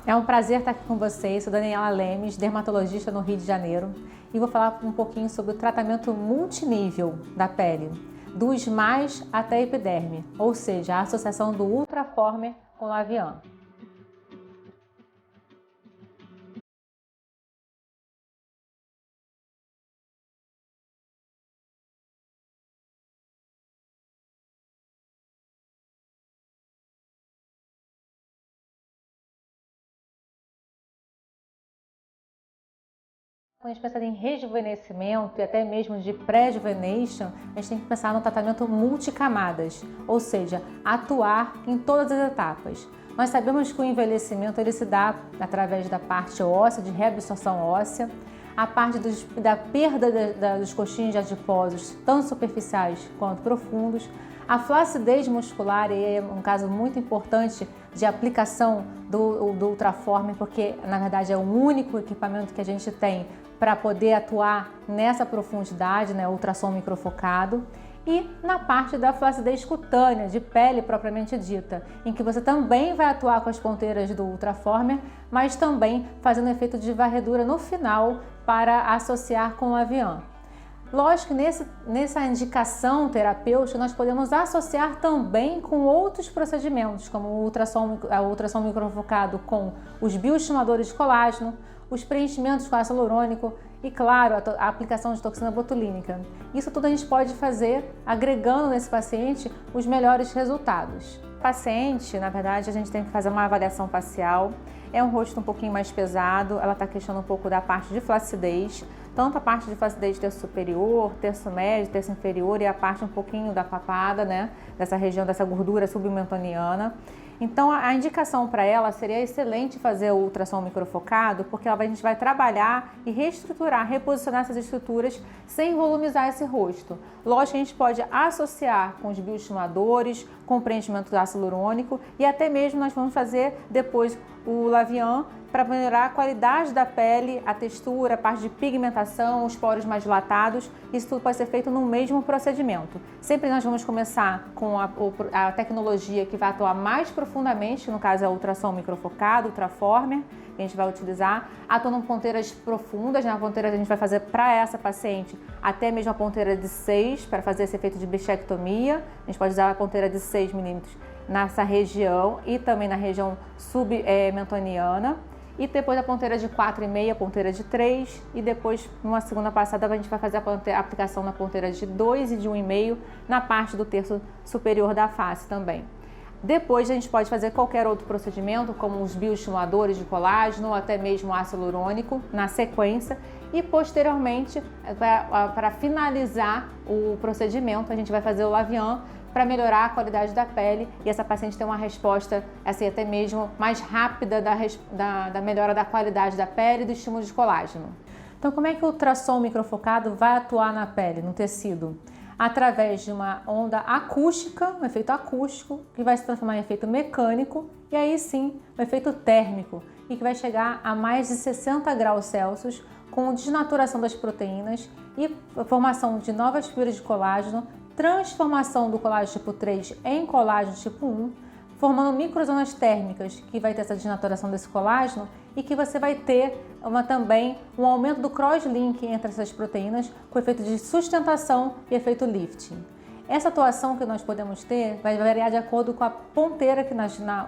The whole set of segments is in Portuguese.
É um prazer estar aqui com vocês. Sou Daniela Lemes, dermatologista no Rio de Janeiro, e vou falar um pouquinho sobre o tratamento multinível da pele, do esmais até a epiderme, ou seja, a associação do Ultraformer com o Lavian. Quando a gente pensa em rejuvenescimento e até mesmo de pré-juvenation, a gente tem que pensar no tratamento multicamadas, ou seja, atuar em todas as etapas. Nós sabemos que o envelhecimento ele se dá através da parte óssea, de reabsorção óssea, a parte da perda dos coxins adiposos, tanto superficiais quanto profundos, a flacidez muscular, e é um caso muito importante de aplicação do Ultraformer, porque na verdade é o único equipamento que a gente tem para poder atuar nessa profundidade, né, ultrassom microfocado, e na parte da flacidez cutânea, de pele propriamente dita, em que você também vai atuar com as ponteiras do Ultraformer, mas também fazendo efeito de varredura no final para associar com o Lavian. Lógico que nessa indicação terapêutica nós podemos associar também com outros procedimentos, como o ultrassom microfocado com os bioestimuladores de colágeno, os preenchimentos com ácido hialurônico e, claro, a aplicação de toxina botulínica. Isso tudo a gente pode fazer agregando nesse paciente os melhores resultados. O paciente, na verdade, a gente tem que fazer uma avaliação facial. É um rosto um pouquinho mais pesado, ela está questionando um pouco da parte de flacidez, tanto a parte de flacidez terço superior, terço médio, terço inferior e a parte um pouquinho da papada, né, dessa região, dessa gordura submentoniana. Então a indicação para ela seria excelente fazer o ultrassom microfocado, porque a gente vai trabalhar e reestruturar, reposicionar essas estruturas sem volumizar esse rosto. Lógico que a gente pode associar com os bioestimuladores, com o preenchimento do ácido hialurônico e até mesmo nós vamos fazer depois o Lavian para melhorar a qualidade da pele, a textura, a parte de pigmentação, os poros mais dilatados. Isso tudo pode ser feito no mesmo procedimento. Sempre nós vamos começar com a tecnologia que vai atuar mais profundamente, no caso é o ultrassom microfocado, Ultraformer, que a gente vai utilizar, atuando em ponteiras profundas, né? A ponteira que a gente vai fazer para essa paciente, até mesmo a ponteira de 6, para fazer esse efeito de bichectomia. A gente pode usar a ponteira de 6 milímetros nessa região e também na região submentoniana. E depois a ponteira de 4,5, a ponteira de 3 e depois, numa segunda passada, a gente vai fazer a aplicação na ponteira de 2 e de 1,5 na parte do terço superior da face também. Depois a gente pode fazer qualquer outro procedimento, como os bioestimuladores de colágeno ou até mesmo ácido hialurônico na sequência. E posteriormente, para finalizar o procedimento, a gente vai fazer o Lavian para melhorar a qualidade da pele e essa paciente ter uma resposta assim, até mesmo mais rápida da melhora da qualidade da pele e do estímulo de colágeno. Então, como é que o ultrassom microfocado vai atuar na pele, no tecido? Através de uma onda acústica, um efeito acústico, que vai se transformar em efeito mecânico e aí sim, um efeito térmico, e que vai chegar a mais de 60 graus Celsius com desnaturação das proteínas e formação de novas fibras de colágeno, transformação do colágeno tipo 3 em colágeno tipo 1, formando microzonas térmicas que vai ter essa desnaturação desse colágeno e que você vai ter também um aumento do cross-link entre essas proteínas com efeito de sustentação e efeito lifting. Essa atuação que nós podemos ter vai variar de acordo com a ponteira,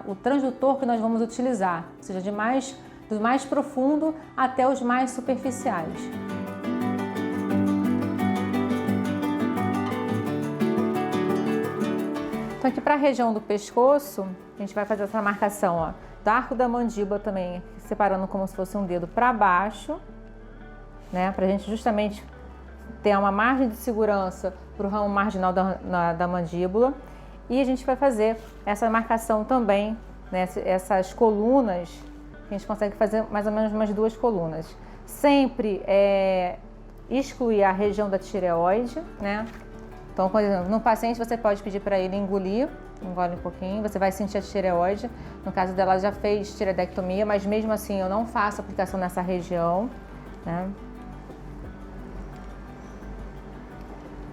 o transdutor que nós vamos utilizar, ou seja, do mais profundo até os mais superficiais. Então aqui para a região do pescoço, a gente vai fazer essa marcação, ó, do arco da mandíbula também, separando como se fosse um dedo para baixo, né, para a gente justamente ter uma margem de segurança para o ramo marginal da mandíbula. E a gente vai fazer essa marcação também, né, essas colunas, a gente consegue fazer mais ou menos umas 2 colunas. Sempre excluir a região da tireoide, né? Então, por exemplo, no paciente você pode pedir para ele engole um pouquinho, você vai sentir a tireoide. No caso dela, já fez tireoidectomia, mas mesmo assim eu não faço aplicação nessa região, né?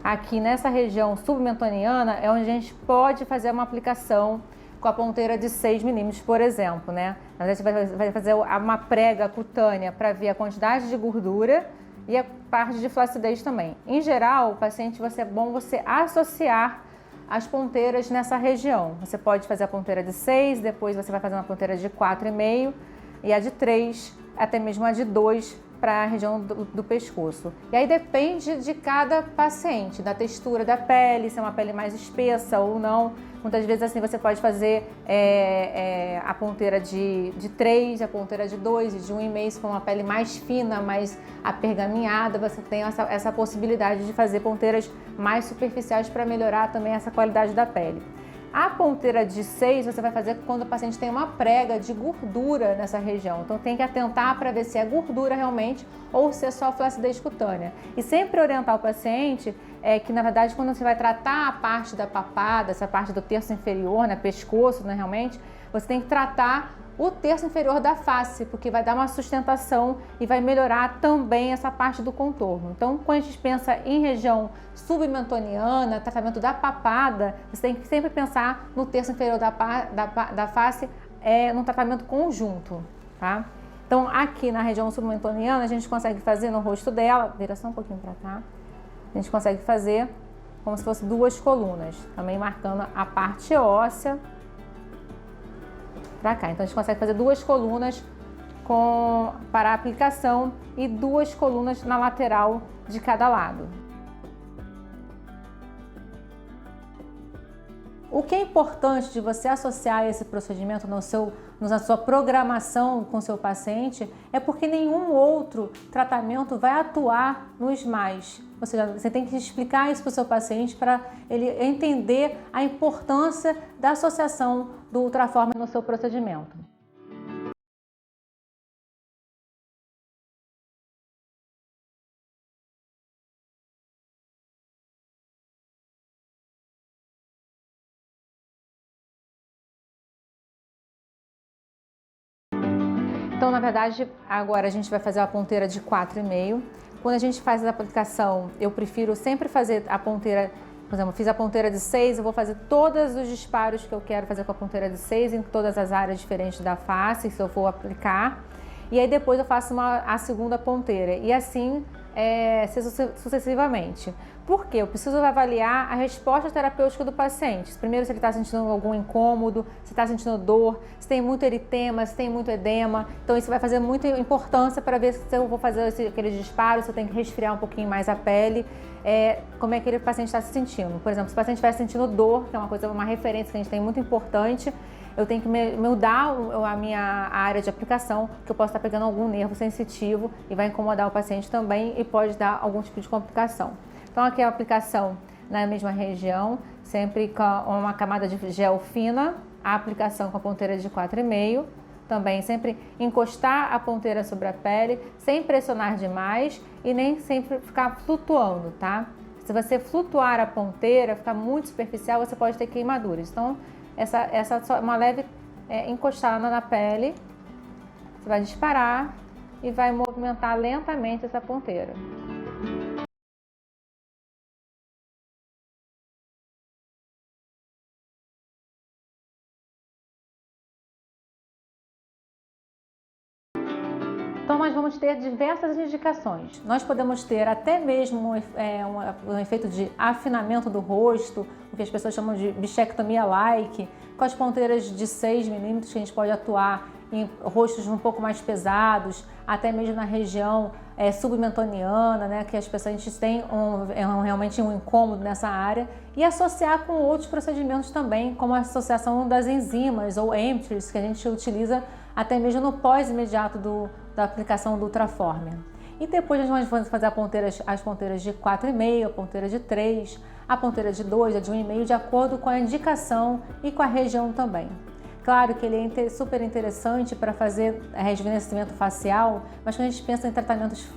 Aqui nessa região submentoniana é onde a gente pode fazer uma aplicação com a ponteira de 6 milímetros, por exemplo, né? Na verdade, você vai fazer uma prega cutânea para ver a quantidade de gordura e a parte de flacidez também. Em geral, o paciente, é bom você associar as ponteiras nessa região. Você pode fazer a ponteira de 6, depois você vai fazer uma ponteira de 4,5 e a de 3, até mesmo a de 2 para a região do pescoço. E aí depende de cada paciente, da textura da pele, se é uma pele mais espessa ou não. Muitas vezes assim você pode fazer a ponteira de 3, a ponteira de 2 e de 1,5, se for uma pele mais fina, mais apergaminhada, você tem essa possibilidade de fazer ponteiras mais superficiais para melhorar também essa qualidade da pele. A ponteira de 6 você vai fazer quando o paciente tem uma prega de gordura nessa região. Então tem que atentar para ver se é gordura realmente ou se é só flacidez cutânea. E sempre orientar o paciente que, na verdade, quando você vai tratar a parte da papada, essa parte do terço inferior, né, pescoço, né, realmente, você tem que tratar o terço inferior da face, porque vai dar uma sustentação e vai melhorar também essa parte do contorno. Então, quando a gente pensa em região submentoniana, tratamento da papada, você tem que sempre pensar no terço inferior da face, num tratamento conjunto, tá? Então, aqui na região submentoniana, a gente consegue fazer no rosto dela, vira só um pouquinho para cá, a gente consegue fazer como se fosse 2 colunas, também marcando a parte óssea para cá. Então a gente consegue fazer 2 colunas para a aplicação e 2 colunas na lateral de cada lado. O que é importante de você associar esse procedimento na sua programação com o seu paciente é porque nenhum outro tratamento vai atuar no SMILES. Ou seja, você tem que explicar isso para o seu paciente para ele entender a importância da associação do Ultraform no seu procedimento. Então, na verdade, agora a gente vai fazer a ponteira de 4,5. Quando a gente faz a aplicação, eu prefiro sempre fazer a ponteira, por exemplo, fiz a ponteira de 6, eu vou fazer todos os disparos que eu quero fazer com a ponteira de 6 em todas as áreas diferentes da face, se eu for aplicar. E aí depois eu faço a segunda ponteira e assim sucessivamente. Por quê? Eu preciso avaliar a resposta terapêutica do paciente. Primeiro, se ele está sentindo algum incômodo, se está sentindo dor, se tem muito eritema, se tem muito edema. Então isso vai fazer muita importância para ver se eu vou fazer aqueles disparos, se eu tenho que resfriar um pouquinho mais a pele, como é que aquele paciente está se sentindo. Por exemplo, se o paciente estiver sentindo dor, que é uma referência que a gente tem muito importante, eu tenho que mudar a minha área de aplicação, que eu posso estar pegando algum nervo sensitivo e vai incomodar o paciente também e pode dar algum tipo de complicação. Então aqui é a aplicação na mesma região, sempre com uma camada de gel fina, a aplicação com a ponteira de 4,5, também sempre encostar a ponteira sobre a pele, sem pressionar demais e nem sempre ficar flutuando, tá? Se você flutuar a ponteira, ficar muito superficial, você pode ter queimaduras. Então, essa só uma leve encostada na pele, você vai disparar e vai movimentar lentamente essa ponteira. Então, nós vamos ter diversas indicações. Nós podemos ter até mesmo um efeito de afinamento do rosto, o que as pessoas chamam de bichectomia-like, com as ponteiras de 6 milímetros, que a gente pode atuar em rostos um pouco mais pesados, até mesmo na região submentoniana, né, que as pacientes têm realmente um incômodo nessa área, e associar com outros procedimentos também, como a associação das enzimas ou EMTRIs, que a gente utiliza até mesmo no pós-imediato da aplicação do Ultraform. E depois nós vamos fazer as ponteiras de 4,5, a ponteira de 3, a ponteira de 2, a de 1,5, de acordo com a indicação e com a região também. Claro que ele é super interessante para fazer rejuvenescimento facial, mas quando a gente pensa em tratamentos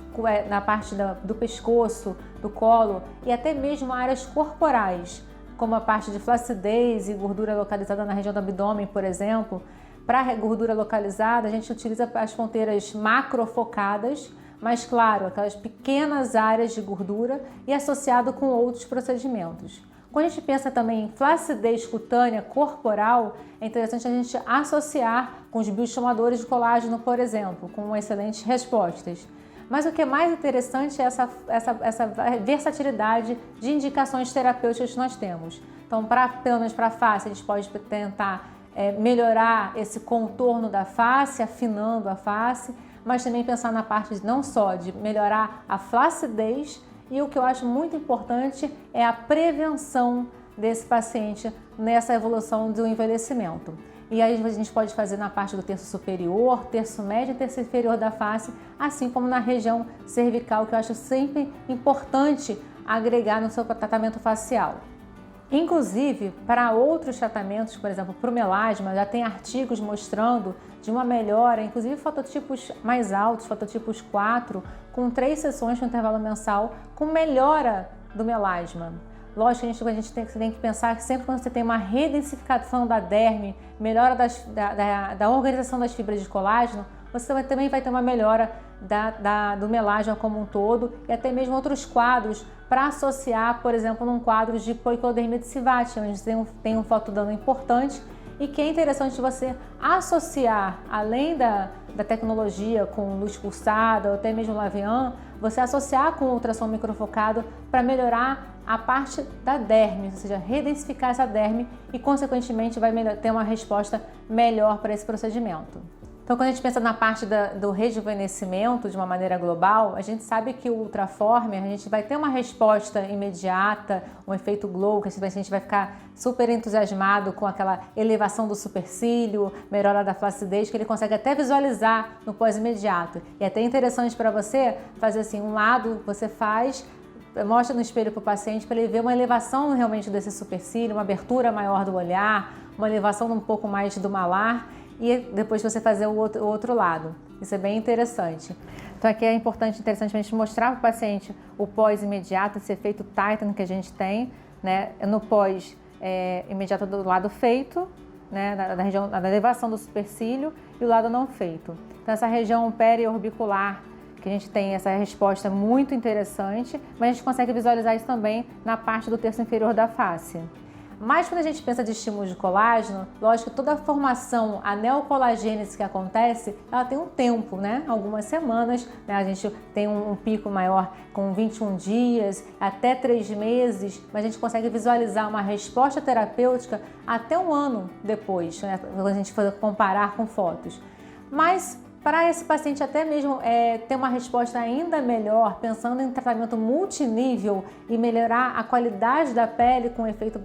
na parte do pescoço, do colo e até mesmo áreas corporais, como a parte de flacidez e gordura localizada na região do abdômen, por exemplo, para gordura localizada, a gente utiliza as ponteiras macrofocadas, mas claro, aquelas pequenas áreas de gordura e associado com outros procedimentos. Quando a gente pensa também em flacidez cutânea corporal, é interessante a gente associar com os bioestimuladores de colágeno, por exemplo, com excelentes respostas. Mas o que é mais interessante é essa versatilidade de indicações terapêuticas que nós temos. Então, pelo menos para a face, a gente pode tentar melhorar esse contorno da face, afinando a face, mas também pensar na parte não só de melhorar a flacidez, e o que eu acho muito importante é a prevenção desse paciente nessa evolução do envelhecimento. E aí a gente pode fazer na parte do terço superior, terço médio e terço inferior da face, assim como na região cervical, que eu acho sempre importante agregar no seu tratamento facial. Inclusive, para outros tratamentos, por exemplo, para o melasma, já tem artigos mostrando de uma melhora, inclusive fototipos mais altos, fototipos 4, com 3 sessões no intervalo mensal, com melhora do melasma. Lógico que a gente tem que pensar que sempre quando você tem uma redensificação da derme, melhora da organização das fibras de colágeno, você também vai ter uma melhora do melasma como um todo e até mesmo outros quadros para associar, por exemplo, num quadro de poiquilodermia sivate, onde tem um fotodano importante e que é interessante você associar, além da tecnologia com luz pulsada ou até mesmo Lavian, você associar com ultrassom microfocado para melhorar a parte da derme, ou seja, redensificar essa derme e, consequentemente, vai ter uma resposta melhor para esse procedimento. Então, quando a gente pensa na parte do rejuvenescimento de uma maneira global, a gente sabe que o Ultraformer, a gente vai ter uma resposta imediata, um efeito glow, que a gente vai ficar super entusiasmado com aquela elevação do supercílio, melhora da flacidez, que ele consegue até visualizar no pós-imediato. E é até interessante para você fazer assim, um lado você faz, mostra no espelho para o paciente para ele ver uma elevação realmente desse supercílio, uma abertura maior do olhar, uma elevação um pouco mais do malar, e depois você fazer o outro lado. Isso é bem interessante. Então aqui é interessante a gente mostrar para o paciente o pós-imediato, esse efeito Titan que a gente tem, né, no pós-imediato do lado feito, né, da região da elevação do supercílio e o lado não feito. Então essa região periorbicular, que a gente tem essa resposta muito interessante, mas a gente consegue visualizar isso também na parte do terço inferior da face. Mas quando a gente pensa de estímulo de colágeno, lógico que toda a formação, a neocolagênese que acontece, ela tem um tempo, né? Algumas semanas, né? A gente tem um pico maior com 21 dias, até 3 meses, mas a gente consegue visualizar uma resposta terapêutica até um ano depois, né? Quando a gente for comparar com fotos. Mas para esse paciente até mesmo ter uma resposta ainda melhor, pensando em tratamento multinível e melhorar a qualidade da pele com um efeito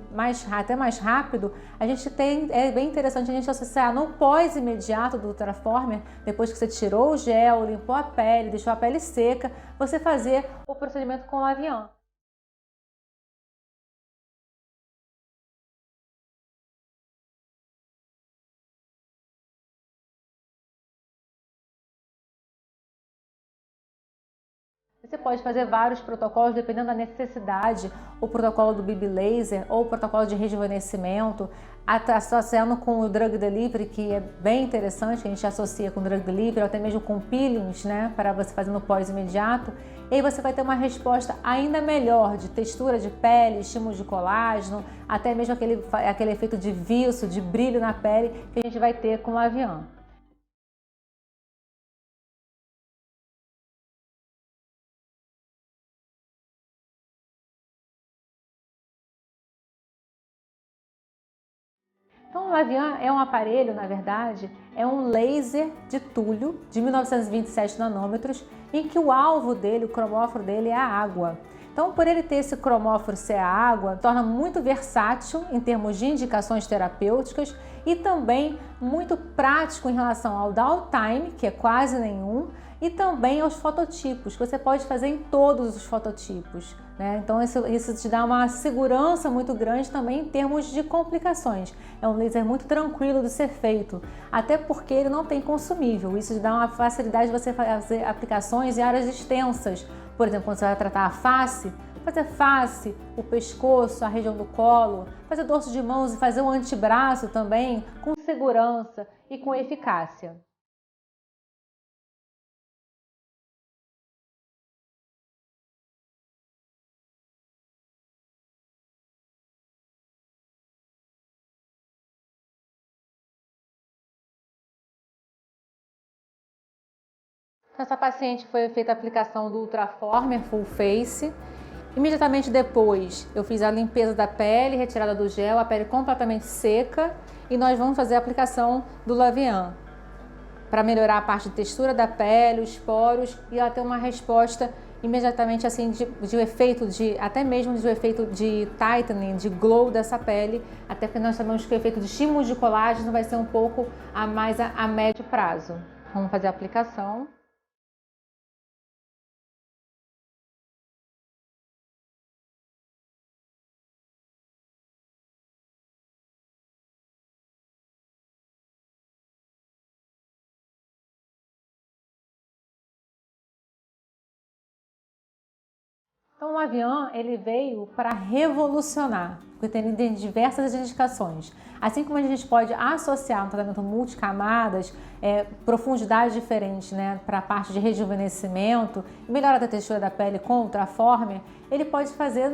até mais rápido, é bem interessante a gente associar no pós-imediato do Ultraformer, depois que você tirou o gel, limpou a pele, deixou a pele seca, você fazer o procedimento com Lavian. Você pode fazer vários protocolos dependendo da necessidade, o protocolo do BB Laser ou o protocolo de rejuvenescimento, associando com o Drug Delivery, que é bem interessante, que a gente associa com o Drug Delivery, ou até mesmo com peelings, né, para você fazer no pós-imediato. E aí você vai ter uma resposta ainda melhor de textura de pele, estímulo de colágeno, até mesmo aquele efeito de viço, de brilho na pele que a gente vai ter com o Lavian. Então, o Lavian é um aparelho, na verdade, é um laser de túlio de 1927 nanômetros, em que o alvo dele, o cromóforo dele é a água. Então, por ele ter esse cromóforo ser a água, torna muito versátil em termos de indicações terapêuticas e também muito prático em relação ao downtime, que é quase nenhum, e também aos fototipos, que você pode fazer em todos os fototipos, né? Então isso te dá uma segurança muito grande também em termos de complicações. É um laser muito tranquilo de ser feito, até porque ele não tem consumível. Isso te dá uma facilidade de você fazer aplicações em áreas extensas. Por exemplo, quando você vai tratar a face, fazer face, o pescoço, a região do colo, fazer dorso de mãos e fazer o antebraço também com segurança e com eficácia. Nessa paciente foi feita a aplicação do Ultraformer Full Face. Imediatamente depois eu fiz a limpeza da pele, retirada do gel, a pele completamente seca, e nós vamos fazer a aplicação do Lavian para melhorar a parte de textura da pele, os poros, e ela ter uma resposta imediatamente assim de efeito até mesmo de efeito de tightening, de glow dessa pele, até porque nós sabemos que o efeito de estímulo de colágeno vai ser um pouco mais a médio prazo. Vamos fazer a aplicação. Então, o Lavian, ele veio para revolucionar, porque tem diversas indicações. Assim como a gente pode associar um tratamento multicamadas, profundidade diferente, né, para a parte de rejuvenescimento, melhora da textura da pele com o Ultraformer, ele pode fazer,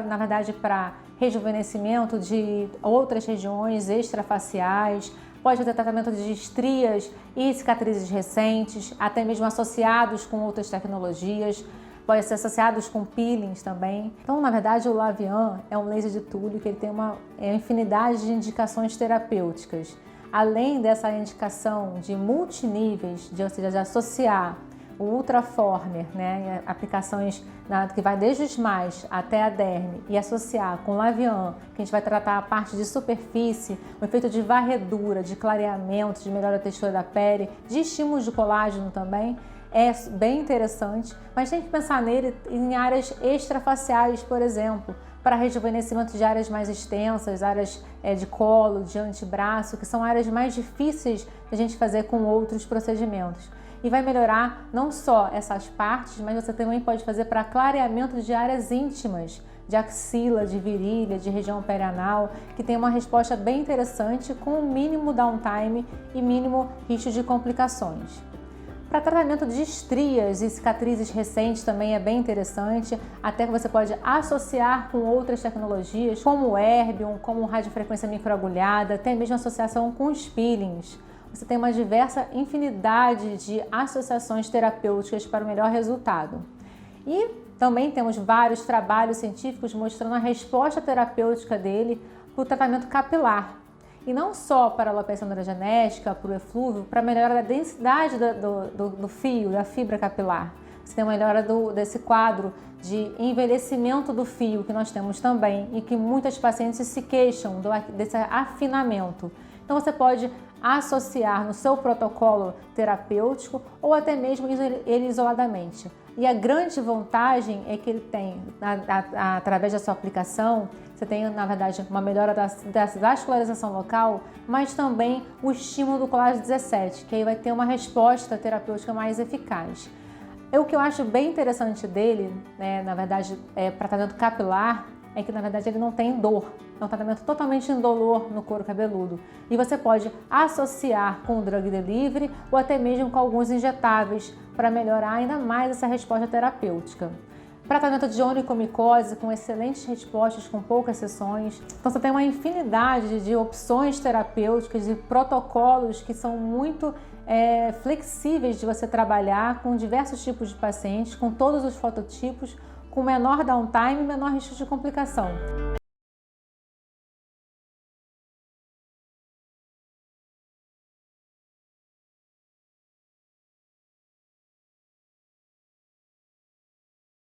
na verdade, para rejuvenescimento de outras regiões extrafaciais, pode fazer tratamento de estrias e cicatrizes recentes, até mesmo associados com outras tecnologias. Pode ser associados com peelings também. Então, na verdade, o Lavian é um laser de túlio que ele tem uma infinidade de indicações terapêuticas. Além dessa indicação de multiníveis, ou seja, de associar o Ultraformer, né, aplicações que vai desde o SMAS até a derme, e associar com o Lavian, que a gente vai tratar a parte de superfície, o efeito de varredura, de clareamento, de melhora da textura da pele, de estímulos de colágeno também, é bem interessante, mas tem que pensar nele em áreas extrafaciais, por exemplo, para rejuvenescimento de áreas mais extensas, áreas de colo, de antebraço, que são áreas mais difíceis de a gente fazer com outros procedimentos. E vai melhorar não só essas partes, mas você também pode fazer para clareamento de áreas íntimas, de axila, de virilha, de região perianal, que tem uma resposta bem interessante com o mínimo downtime e mínimo risco de complicações. Para tratamento de estrias e cicatrizes recentes também é bem interessante, até que você pode associar com outras tecnologias, como o Erbium, como radiofrequência microagulhada, até mesmo associação com os peelings. Você tem uma diversa infinidade de associações terapêuticas para o melhor resultado. E também temos vários trabalhos científicos mostrando a resposta terapêutica dele para o tratamento capilar. E não só para a alopecia androgenética, para o eflúvio, para a melhora da densidade do fio, da fibra capilar. Você tem uma melhora desse quadro de envelhecimento do fio que nós temos também e que muitas pacientes se queixam desse afinamento. Então você pode associar no seu protocolo terapêutico ou até mesmo ele isoladamente. E a grande vantagem é que ele tem, através da sua aplicação, você tem, na verdade, uma melhora da vascularização local, mas também o estímulo do colágeno 17, que aí vai ter uma resposta terapêutica mais eficaz. O que eu acho bem interessante dele, né, na verdade, para tratamento capilar, é que, na verdade, ele não tem dor. É um tratamento totalmente indolor no couro cabeludo. E você pode associar com o drug delivery ou até mesmo com alguns injetáveis para melhorar ainda mais essa resposta terapêutica. Tratamento de onychomicose com excelentes respostas, com poucas sessões. Então você tem uma infinidade de opções terapêuticas e protocolos que são muito flexíveis de você trabalhar com diversos tipos de pacientes, com todos os fototipos, com menor downtime e menor risco de complicação.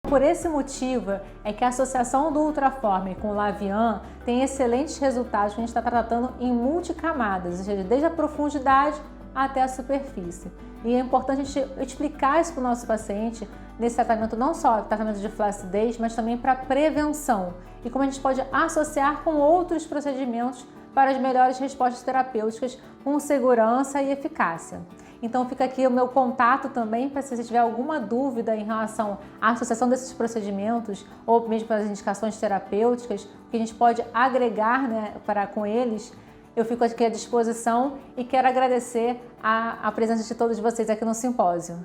Por esse motivo é que a associação do Ultraformer com o Lavian tem excelentes resultados que a gente está tratando em multicamadas, ou seja, desde a profundidade até a superfície. E é importante a gente explicar isso para o nosso paciente nesse tratamento, não só tratamento de flacidez, mas também para prevenção e como a gente pode associar com outros procedimentos para as melhores respostas terapêuticas com segurança e eficácia. Então fica aqui o meu contato também para se você tiver alguma dúvida em relação à associação desses procedimentos ou mesmo para as indicações terapêuticas, que a gente pode agregar, né, com eles. Eu fico aqui à disposição e quero agradecer a presença de todos vocês aqui no simpósio.